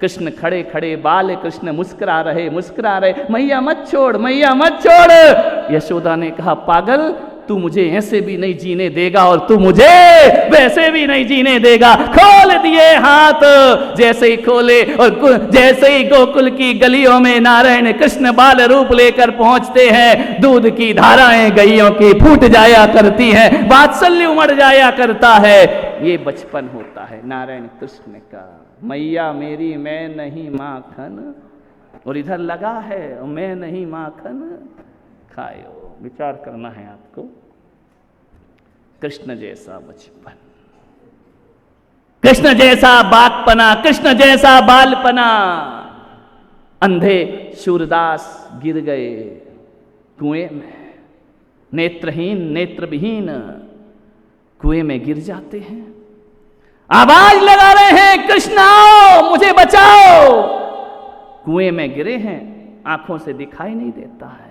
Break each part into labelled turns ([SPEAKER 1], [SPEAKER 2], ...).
[SPEAKER 1] कृष्ण खड़े खड़े बाल कृष्ण मुस्कुरा रहे, मैया मत छोड़, मैया मत छोड़। यशोदा ने कहा, पागल, तू मुझे ऐसे भी नहीं जीने देगा और तू मुझे वैसे भी नहीं जीने देगा। खोल दिए हाथ, जैसे ही खोले और जैसे ही गोकुल की गलियों में नारायण कृष्ण बाल रूप लेकर पहुंचते हैं, दूध की धाराएं गैयों की फूट जाया करती हैं, वात्सल्य उमड़ जाया करता है। ये बचपन होता है नारायण कृष्ण का। मैया मेरी मैं नहीं माखन, और इधर लगा है मैं नहीं माखन खायो। विचार करना है आपको। कृष्ण जैसा बचपन, कृष्ण जैसा बाकपना, कृष्ण जैसा बालपना। अंधे सूरदास गिर गए कुएं में, नेत्रहीन नेत्रविहीन कुएं में गिर जाते हैं, आवाज लगा रहे हैं, कृष्ण आओ मुझे बचाओ। कुएं में गिरे हैं, आंखों से दिखाई नहीं देता है।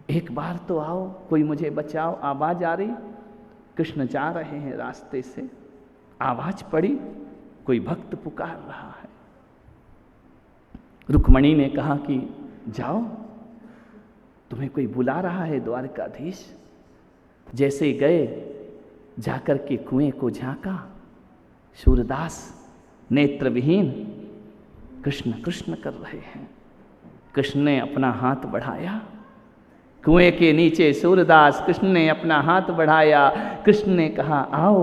[SPEAKER 1] एक बार तो आओ, कोई मुझे बचाओ। आवाज आ रही, कृष्ण जा रहे हैं रास्ते से, आवाज पड़ी, कोई भक्त पुकार रहा है। रुक्मणी ने कहा कि जाओ, तुम्हें कोई बुला रहा है द्वारकाधीश। जैसे गए, जाकर के कुएं को झांका, सूरदास नेत्रविहीन कृष्ण कृष्ण कर रहे हैं। कृष्ण ने अपना हाथ बढ़ाया, कुएं के नीचे सूरदास, कृष्ण ने अपना हाथ बढ़ाया। कृष्ण ने कहा, आओ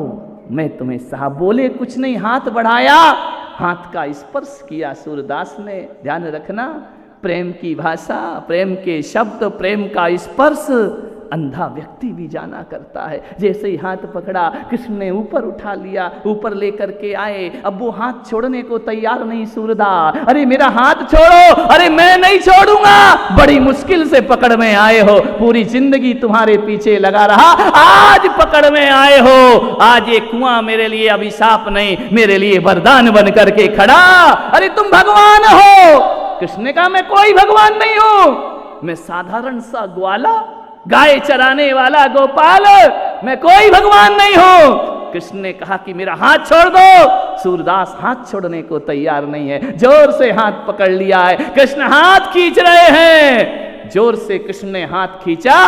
[SPEAKER 1] मैं तुम्हें साहब। बोले कुछ नहीं, हाथ बढ़ाया, हाथ का स्पर्श किया सूरदास ने। ध्यान रखना, प्रेम की भाषा, प्रेम के शब्द, प्रेम का स्पर्श अंधा व्यक्ति भी जाना करता है। जैसे ही हाथ पकड़ा, कृष्ण ने ऊपर उठा लिया, ऊपर लेकर के आए। अब वो हाथ छोड़ने को तैयार नहीं सूरदास। अरे मेरा हाथ छोड़ो, अरे मैं नहीं छोड़ूंगा, बड़ी मुश्किल से पकड़ में आए हो, पूरी जिंदगी तुम्हारे पीछे लगा रहा, आज पकड़ में आए हो। आज ये कुआं मेरे लिए अभिशाप नहीं, मेरे लिए वरदान बन करके खड़ा। अरे तुम भगवान हो। कृष्ण ने कहा, मैं कोई भगवान नहीं हूं, मैं साधारण सा ग्वाला, गाय चराने वाला गोपाल, मैं कोई भगवान नहीं हूं। कृष्ण ने कहा कि मेरा हाथ छोड़ दो। सूरदास हाथ छोड़ने को तैयार नहीं है, जोर से हाथ पकड़ लिया है। कृष्ण हाथ खींच रहे हैं, जोर से कृष्ण ने हाथ खींचा,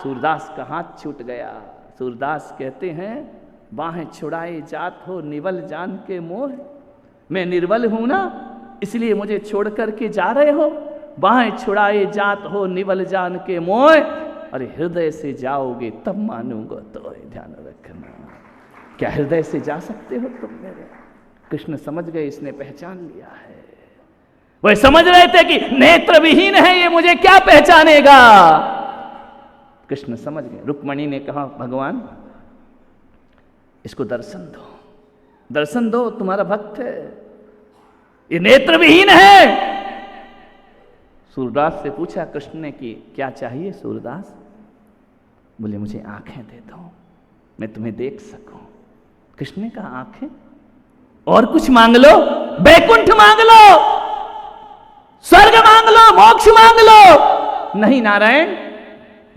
[SPEAKER 1] सूरदास का हाथ छूट गया। सूरदास कहते हैं, बाहें छुड़ाए जात हो निवल जान के मोह। मैं निर्बल हूं ना, इसलिए मुझे छोड़ करके जा रहे हो। बाहें छुड़ाए जात हो निवल जान के मोह, अरे हृदय से जाओगे तब मानूंगा। तो ध्यान रखना, क्या हृदय से जा सकते हो तुम मेरे? कृष्ण समझ गए, इसने पहचान लिया है। वह समझ रहे थे कि नेत्रविहीन है ये, मुझे क्या पहचानेगा। कृष्ण समझ गए। रुक्मणी ने कहा, भगवान इसको दर्शन दो, दर्शन दो, तुम्हारा भक्त है, ये नेत्रविहीन है। सूरदास से पूछा कृष्ण ने कि क्या चाहिए सूरदास? बोले मुझे आंखें दे दो, मैं तुम्हें देख सकूं। कृष्ण ने कहा, आंखें? और कुछ मांग लो, बैकुंठ मांग लो, स्वर्ग मांग लो, मोक्ष मांग लो। नहीं नारायण,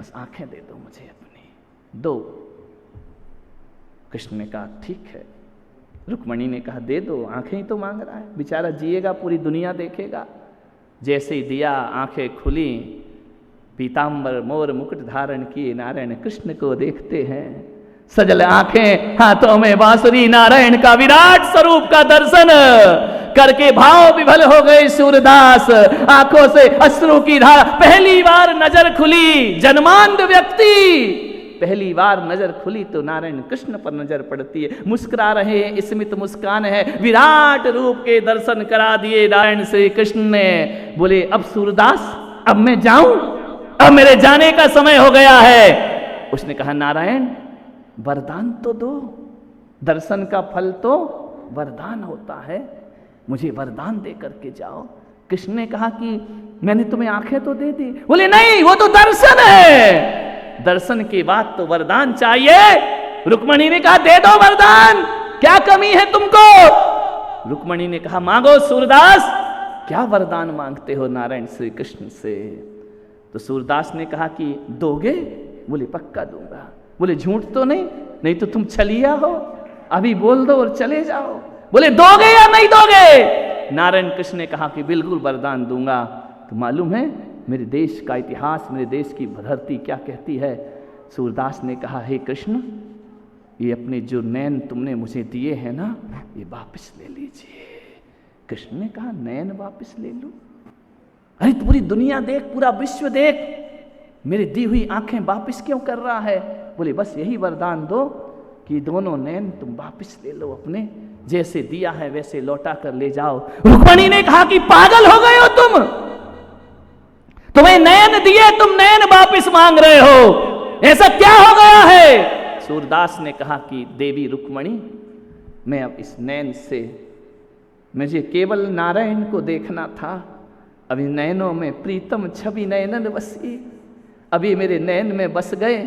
[SPEAKER 1] बस आंखें दे दो मुझे अपनी, दो। कृष्ण ने कहा ठीक है। रुक्मणी ने कहा दे दो, आंखें ही तो मांग रहा है, बेचारा जिएगा पूरी दुनिया देखेगा। जैसे ही दिया, आंखें खुली, पीतांबर मोर मुकुट धारण किए नारायण कृष्ण को देखते हैं। सजल आंखें, हाथों में बांसुरी, नारायण का विराट स्वरूप का दर्शन करके भाव विभल हो गए सूरदास। आंखों से अश्रु की धारा, पहली बार नजर खुली। जन्मांध व्यक्ति, पहली बार नजर खुली तो नारायण कृष्ण पर नजर पड़ती है। मुस्कुरा रहे हैं, स्मित मुस्कान है, विराट रूप के दर्शन करा दिए नारायण श्री कृष्ण ने। बोले अब सूरदास, अब मैं जाऊं, अब मेरे जाने का समय हो गया है। उसने कहा नारायण वरदान तो दो, दर्शन का फल तो वरदान होता है, मुझे वरदान दे करके जाओ। कृष्ण ने कहा कि मैंने तुम्हें आंखें तो दे दी। बोले नहीं, वो तो दर्शन है, दर्शन के बाद तो वरदान चाहिए। रुक्मणी ने कहा दे दो वरदान, क्या कमी है तुमको? रुक्मणी ने कहा मांगो सूरदास, क्या वरदान मांगते हो नारायण श्री कृष्ण से? तो सूरदास ने कहा कि दोगे? बोले पक्का दूंगा। बोले झूठ तो नहीं, नहीं तो तुम छलिया हो, अभी बोल दो और चले जाओ। बोले दोगे या नहीं दोगे? नारायण कृष्ण ने कहा कि बिल्कुल वरदान दूंगा। तो मालूम है मेरे देश का इतिहास, मेरे देश की धरती क्या कहती है? सूरदास ने कहा, हे कृष्ण, ये अपने जो नैन तुमने मुझे दिए हैं ना, ये वापस ले लीजिए। कृष्ण ने कहा, नैन वापस ले लूं? अरे पूरी दुनिया देख, पूरा विश्व देख, मेरी दी हुई आंखें वापस क्यों कर रहा है? बोले बस यही वरदान दो कि दोनों नैन तुम वापस ले लो अपने, जैसे दिया है वैसे लौटा कर ले जाओ। रुक्मिणी ने कहा कि पागल हो गए हो तुम, तुम्हें नयन दिए, तुम नयन वापस मांग रहे हो, ऐसा क्या हो गया है? सूरदास ने कहा कि देवी रुक्मिणी, मैं अब इस नैन से, मुझे केवल नारायण को देखना था, अभी नैनों में प्रीतम छवि नयनन बसी, अभी मेरे नैन में बस गए,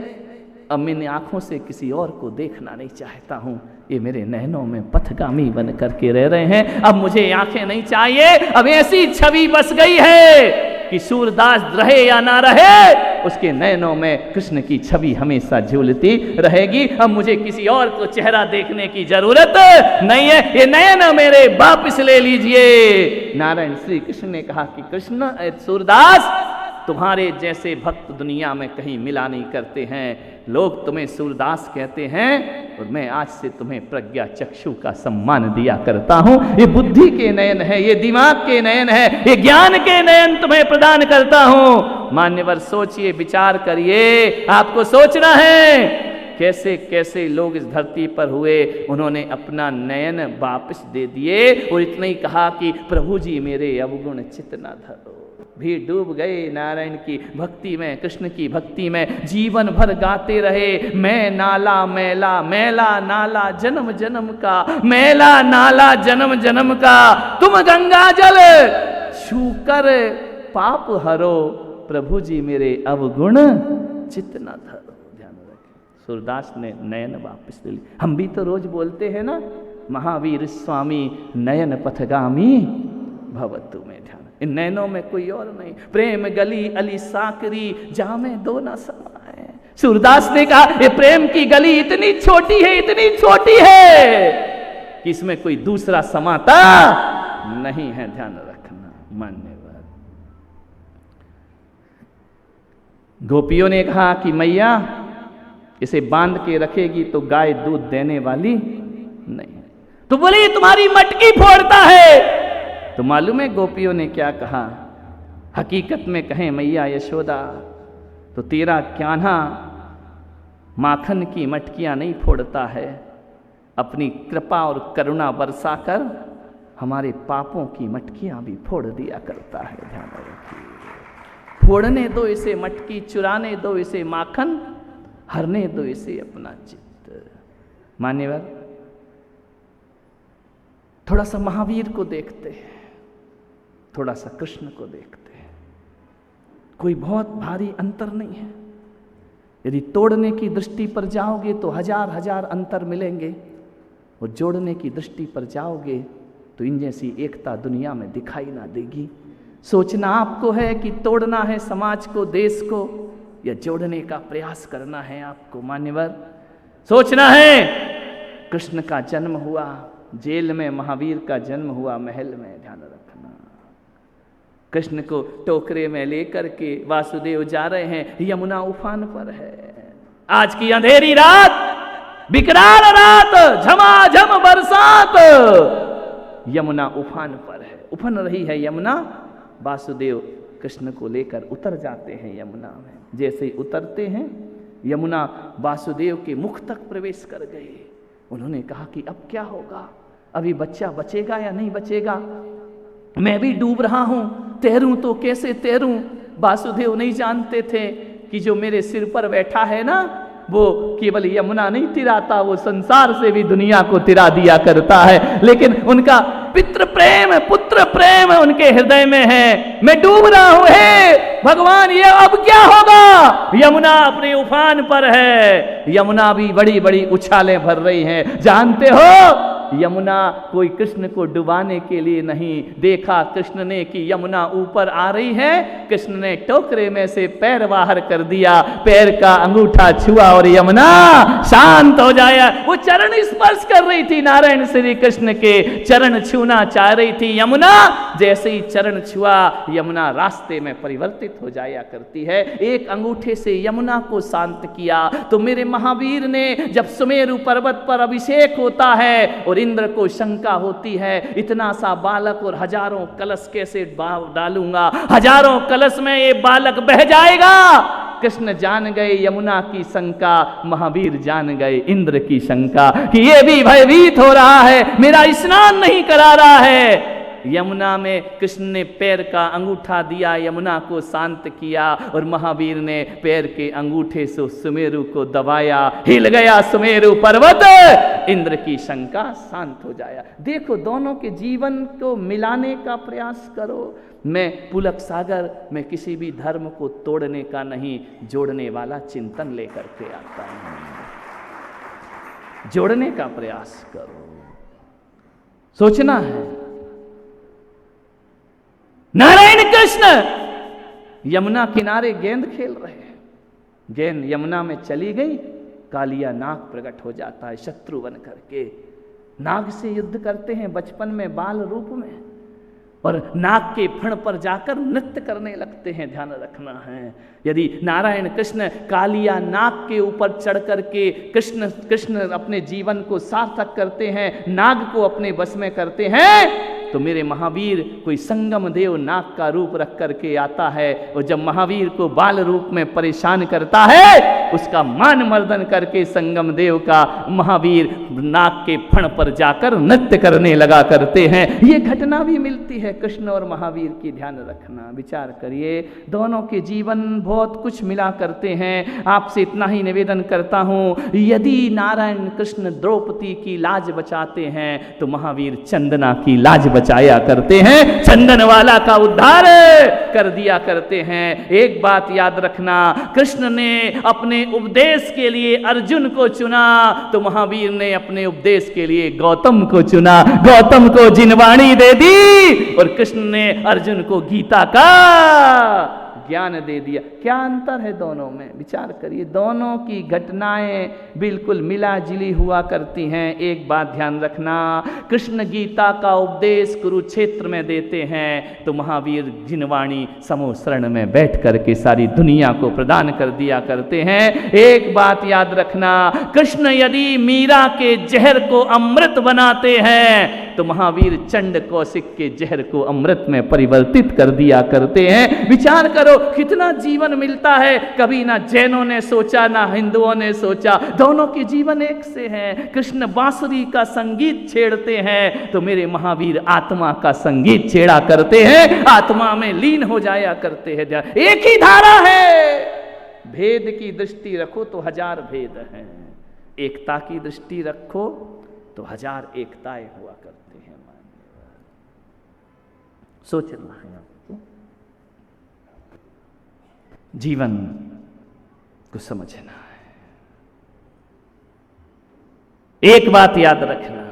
[SPEAKER 1] अब मैंने आंखों से किसी और को देखना नहीं चाहता हूं, ये मेरे नैनों में पथगामी बन करके रह रहे हैं, अब मुझे आंखें नहीं चाहिए। अब ऐसी छवि बस गई है कि सूरदास रहे या ना रहे, उसके नैनों में कृष्ण की छवि हमेशा झूलती रहेगी। अब मुझे किसी और को चेहरा देखने की जरूरत नहीं है, ये नयन मेरे वापस ले लीजिए। नारायण श्री कृष्ण ने कहा कि कृष्ण, सूरदास, तुम्हारे जैसे भक्त दुनिया में कहीं मिला नहीं करते हैं, लोग तुम्हें सूरदास कहते हैं, और मैं आज से तुम्हें प्रज्ञा चक्षु का सम्मान दिया करता हूं। ये बुद्धि के नयन है, ये दिमाग के नयन है, ये ज्ञान के नयन तुम्हें प्रदान करता हूं। मान्यवर, सोचिए, विचार करिए, आपको सोचना है कैसे कैसे लोग इस धरती पर हुए, उन्होंने अपना नयन वापस दे दिए और इतना ही कहा कि प्रभु जी मेरे अवगुण चित्त न धरो। भी डूब गए नारायण की भक्ति में, कृष्ण की भक्ति में, जीवन भर गाते रहे, मैं नाला मैला, मैला नाला जन्म जन्म का, मैला नाला जन्म जन्म का, तुम गंगा जल छूकर पाप हरो, प्रभु जी मेरे अवगुण चित्त न धरो। ध्यान रखें, सूरदास ने नयन वापस ले ली। हम भी तो रोज बोलते हैं ना, महावीर स्वामी नयन पथगामी भवतु में। ध्यान, इन नैनों में कोई और नहीं, प्रेम गली अली साकरी जामे दो न समाए। सूरदास ने कहा, ये प्रेम की गली इतनी छोटी है, इतनी छोटी है कि इसमें कोई दूसरा समाता नहीं है। ध्यान रखना। मान्यवर, गोपियों ने कहा कि मैया, इसे बांध के रखेगी तो गाय दूध देने वाली नहीं। तो बोले, तुम्हारी मटकी फोड़ता है। तो मालूम है गोपियों ने क्या कहा? हकीकत में कहें मैया यशोदा, तो तेरा कान्हा माखन की मटकियां नहीं फोड़ता है, अपनी कृपा और करुणा बरसाकर हमारे पापों की मटकियां भी फोड़ दिया करता है। ध्यान रखिए, फोड़ने दो इसे मटकी, चुराने दो इसे माखन, हरने दो इसे अपना चित्त। मान्यवर, थोड़ा सा महावीर को देखते हैं, थोड़ा सा कृष्ण को देखते हैं, कोई बहुत भारी अंतर नहीं है। यदि तोड़ने की दृष्टि पर जाओगे तो हजार हजार अंतर मिलेंगे, और जोड़ने की दृष्टि पर जाओगे तो इन जैसी एकता दुनिया में दिखाई ना देगी। सोचना आपको है कि तोड़ना है समाज को, देश को, या जोड़ने का प्रयास करना है आपको। मान्यवर, सोचना है। कृष्ण का जन्म हुआ जेल में, महावीर का जन्म हुआ महल में। ध्यान रखना, कृष्ण को टोकरे में लेकर के वासुदेव जा रहे हैं, यमुना उफान पर है। आज की अंधेरी रात, विकराल रात, झमाझम बरसात, यमुना उफान पर है, उफन रही है यमुना। वासुदेव कृष्ण को लेकर उतर जाते हैं यमुना में। जैसे ही उतरते हैं, यमुना वासुदेव के मुख तक प्रवेश कर गई। उन्होंने कहा कि अब क्या होगा, अभी बच्चा बचेगा या नहीं बचेगा? मैं भी डूब रहा हूं, तैरूं तो कैसे तैरूं? वासुदेव नहीं जानते थे कि जो मेरे सिर पर बैठा है ना, वो केवल यमुना नहीं तिराता, वो संसार से भी दुनिया को तिरा दिया करता है। लेकिन उनका पितृ प्रेम, पुत्र प्रेम उनके हृदय में है। मैं डूब रहा हूं, हे भगवान, ये अब क्या होगा? यमुना अपने उफान पर है, यमुना भी बड़ी बड़ी उछालें भर रही हैं। जानते हो यमुना कोई कृष्ण को डुबाने के लिए नहीं। देखा कृष्ण ने कि यमुना ऊपर आ रही है, कृष्ण ने टोकरे में से पैर बाहर कर दिया, पैर का अंगूठा छुआ और यमुना शांत हो जाया। वो चरण स्पर्श कर रही थी, नारायण श्री कृष्ण के चरण छूना चाह रही थी यमुना। जैसे ही चरण छुआ, यमुना रास्ते में परिवर्तित हो जाया करती है। एक अंगूठे से यमुना को शांत किया। तो मेरे महावीर ने जब सुमेरु पर्वत पर अभिषेक होता है और इंद्र को शंका होती है, इतना सा बालक और हजारों कलश कैसे डालूंगा, हजारों कलश में ये बालक बह जाएगा। कृष्ण जान गए यमुना की शंका, महावीर जान गए इंद्र की शंका कि ये भी भयभीत हो रहा है, मेरा स्नान नहीं करा रहा है। यमुना में कृष्ण ने पैर का अंगूठा दिया, यमुना को शांत किया और महावीर ने पैर के अंगूठे से सुमेरु को दबाया, हिल गया सुमेरु पर्वत, इंद्र की शंका शांत हो जाया। देखो दोनों के जीवन को मिलाने का प्रयास करो। मैं पुलक सागर में किसी भी धर्म को तोड़ने का नहीं, जोड़ने वाला चिंतन लेकर के आता हूं। जोड़ने का प्रयास करो, सोचना है। नारायण कृष्ण यमुना किनारे गेंद खेल रहे हैं, गेंद यमुना में चली गई, कालिया नाग प्रकट हो जाता है शत्रु बन करके। नाग से युद्ध करते हैं बचपन में बाल रूप में, और नाग के फण पर जाकर नृत्य करने लगते हैं। ध्यान रखना है, यदि नारायण कृष्ण कालिया नाग के ऊपर चढ़ करके कृष्ण अपने जीवन को सार्थक करते हैं, नाग को अपने बस में करते हैं, तो मेरे महावीर कोई संगम देव नाग का रूप रख करके आता है, और जब महावीर को बाल रूप में परेशान करता है, उसका मान मर्दन करके संगम देव का महावीर नाग के फण पर जाकर नृत्य करने लगा करते हैं। ये घटना भी मिलती है कृष्ण और महावीर की। ध्यान रखना, विचार करिए, दोनों के जीवन बहुत कुछ मिला करते हैं। आपसे इतना ही निवेदन करता हूं, यदि नारायण कृष्ण द्रौपदी की लाज बचाते हैं तो महावीर चंदना की लाज बचाया करते हैं, चंदन वाला का उद्धार कर दिया करते हैं। एक बात याद रखना, कृष्ण ने अपने उपदेश के लिए अर्जुन को चुना, तो महावीर ने अपने उपदेश के लिए गौतम को चुना। गौतम को जिनवाणी दे दी और कृष्ण ने अर्जुन को गीता का ज्ञान दे दिया। क्या अंतर है दोनों में, विचार करिए। दोनों की घटनाएं बिल्कुल मिला जुली हुआ करती हैं। एक बात ध्यान रखना, कृष्ण गीता का उपदेश कुरुक्षेत्र में देते हैं, तो महावीर जिनवाणी समूह शरण में बैठ करके सारी दुनिया को प्रदान कर दिया करते हैं। एक बात याद रखना, कृष्ण यदि मीरा के जहर को अमृत बनाते हैं, तो महावीर चंड कौशिक के जहर को अमृत में परिवर्तित कर दिया करते हैं। विचार करो कितना जीवन मिलता है। कभी ना जैनों ने सोचा, ना हिंदुओं ने सोचा, दोनों के जीवन एक से हैं। कृष्ण बांसुरी का संगीत छेड़ते हैं, तो मेरे महावीर आत्मा का संगीत छेड़ा करते हैं, आत्मा में लीन हो जाया करते हैं। एक ही धारा है। भेद की दृष्टि रखो तो हजार भेद हैं, एकता की दृष्टि रखो तो हजार एकताएं हुआ करते हैं। सोचना है आपको, जीवन को समझना है। एक बात याद रखना,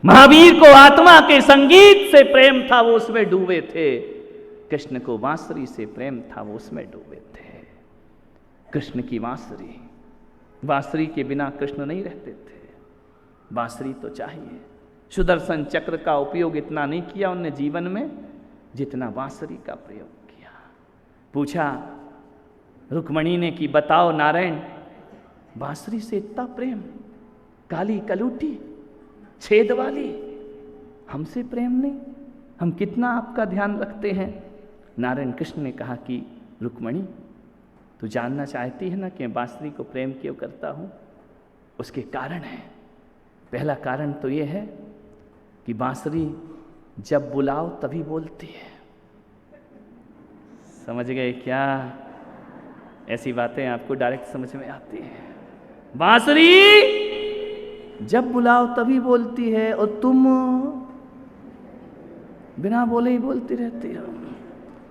[SPEAKER 1] महावीर को आत्मा के संगीत से प्रेम था, वो उसमें डूबे थे। कृष्ण को बांसुरी से प्रेम था, वो उसमें डूबे थे। कृष्ण की बांसुरी, बांसुरी के बिना कृष्ण नहीं रहते थे, बांसुरी तो चाहिए। सुदर्शन चक्र का उपयोग इतना नहीं किया उनने जीवन में जितना बांसुरी का प्रयोग किया। पूछा रुक्मणी ने कि बताओ नारायण, बांसुरी से इतना प्रेम, काली कलूटी छेद वाली, हमसे प्रेम नहीं, हम कितना आपका ध्यान रखते हैं। नारायण कृष्ण ने कहा कि रुक्मणी, तू जानना चाहती है ना कि मैं बांसुरी को प्रेम क्यों करता हूं? उसके कारण है। पहला कारण तो यह है कि बांसुरी जब बुलाओ तभी बोलती है। समझ गए क्या? ऐसी बातें आपको डायरेक्ट समझ में आती है। बांसुरी जब बुलाओ तभी बोलती है और तुम बिना बोले ही बोलती रहती हो,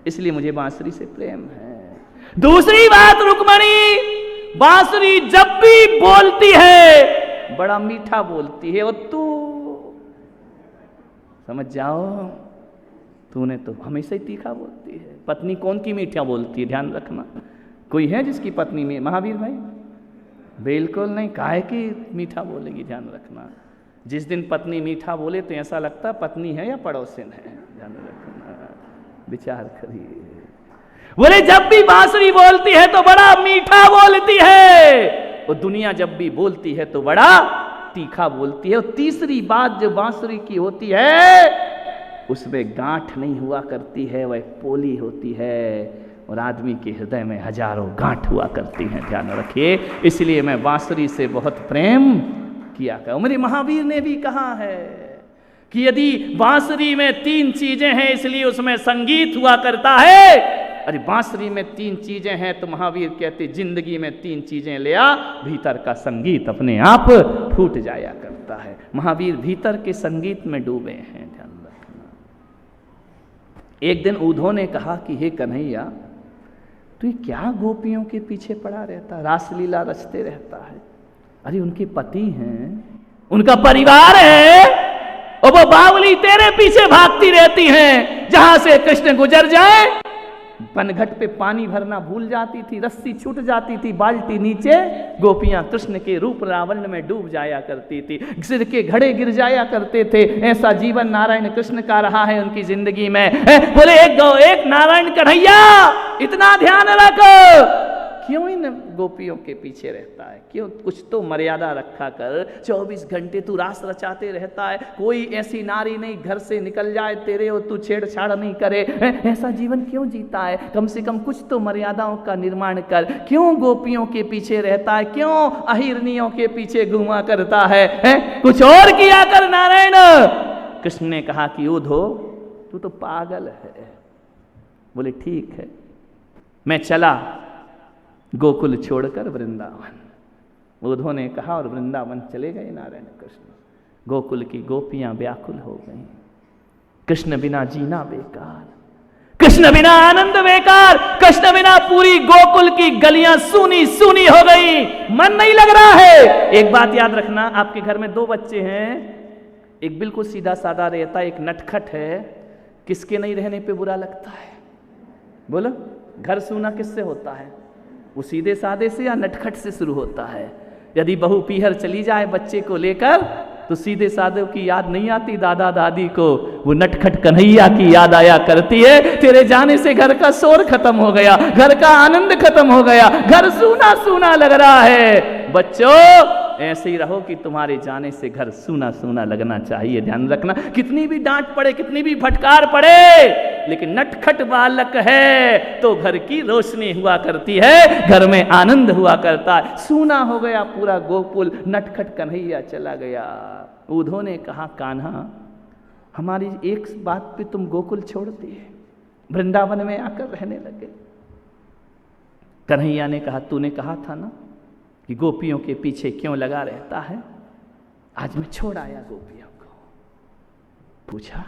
[SPEAKER 1] इसलिए मुझे बांसुरी से प्रेम है। दूसरी बात रुक्मणी, बांसुरी जब भी बोलती है बड़ा मीठा बोलती है, और तू समझ जाओ, तूने तो हमेशा ही तीखा बोलती है। पत्नी कौन की मीठा बोलती है, ध्यान रखना। कोई है जिसकी पत्नी में, महावीर भाई? बिल्कुल नहीं। काहे की मीठा बोलेगी, ध्यान रखना। जिस दिन पत्नी मीठा बोले तो ऐसा लगता पत्नी है या पड़ोसिन है, ध्यान रखना, विचार करिए। बोले जब भी बांसुरी बोलती है तो बड़ा मीठा बोलती है, और दुनिया जब भी बोलती है तो बड़ा तीखा बोलती है। और तीसरी बात जो बांसुरी की होती है, उसमें गांठ नहीं हुआ करती है, वह पोली होती है, और आदमी के हृदय में हजारों गांठ हुआ करती हैं, ध्यान रखिए। इसलिए मैं बांसुरी से बहुत प्रेम किया कर। मेरे महावीर ने भी कहा है कि यदि बांसुरी में 3 चीजें हैं इसलिए उसमें संगीत हुआ करता है। अरे बांसुरी में 3 चीजें हैं तो महावीर कहते जिंदगी में 3 चीजें ले आ, भीतर का संगीत अपने आप फूट जाया करता है। महावीर भीतर के संगीत में डूबे हैं, ध्यान रखना। एक दिन उद्धव ने कहा कि हे कन्हैया, तू क्या गोपियों के पीछे पड़ा रहता, रासलीला रचते रहता है? अरे उनके पति हैं, उनका परिवार है, और वो बावली तेरे पीछे भागती रहती हैं। जहां से कृष्ण गुजर जाए, पनघट पे पानी भरना भूल जाती थी, रस्सी छूट जाती थी, बाल्टी नीचे, गोपियां कृष्ण के रूप रावण में डूब जाया करती थी, सिर के घड़े गिर जाया करते थे। ऐसा जीवन नारायण कृष्ण का रहा है उनकी जिंदगी में। बोले एक नारायण कन्हैया, इतना ध्यान रख, क्यों इन गोपियों के पीछे रहता है? क्यों? कुछ तो मर्यादा रखा कर। 24 घंटे तू रास रचाते रहता है, कोई ऐसी नारी नहीं घर से निकल जाए तेरे और तू छेड़छाड़ नहीं करे। ऐसा जीवन क्यों जीता है? कम से कम कुछ तो मर्यादाओं का निर्माण कर। क्यों गोपियों के पीछे रहता है? क्यों अहिरनियों के पीछे घुमा करता है? कुछ और किया कर नारायण। कृष्ण ने कहा कि उद्धव तू तो पागल है। बोले ठीक है, मैं चला गोकुल छोड़कर वृंदावन। उद्धव ने कहा और वृंदावन चले गए नारायण कृष्ण। गोकुल की गोपियां व्याकुल हो गईं। कृष्ण बिना जीना बेकार, कृष्ण बिना आनंद बेकार, कृष्ण बिना पूरी गोकुल की गलियां सूनी सूनी हो गई, मन नहीं लग रहा है। एक बात याद रखना, आपके घर में 2 बच्चे हैं, एक बिल्कुल सीधा साधा रहता है, एक नटखट है। किसके नहीं रहने पे बुरा लगता है? बोलो, घर सूना किससे होता है? वो सीधे साधे से या नटखट से शुरू होता है? यदि बहू पीहर चली जाए बच्चे को लेकर तो सीधे साधे की याद नहीं आती दादा दादी को, वो नटखट कन्हैया की याद आया करती है। तेरे जाने से घर का शोर खत्म हो गया, घर का आनंद खत्म हो गया, घर सूना सूना लग रहा है। बच्चों ऐसे ही रहो कि तुम्हारे जाने से घर सूना सूना लगना चाहिए, ध्यान रखना। कितनी भी डांट पड़े, कितनी भी फटकार पड़े, लेकिन नटखट बालक है तो घर की रोशनी हुआ करती है, घर में आनंद हुआ करता है। सूना हो गया पूरा गोकुल, नटखट कन्हैया चला गया। उद्धव ने कहा कान्हा, हमारी एक बात पे तुम गोकुल छोड़ दिए, वृंदावन में आकर रहने लगे। कन्हैया ने कहा तूने कहा था ना कि गोपियों के पीछे क्यों लगा रहता है, आज मैं छोड़ आया गोपियों को। पूछा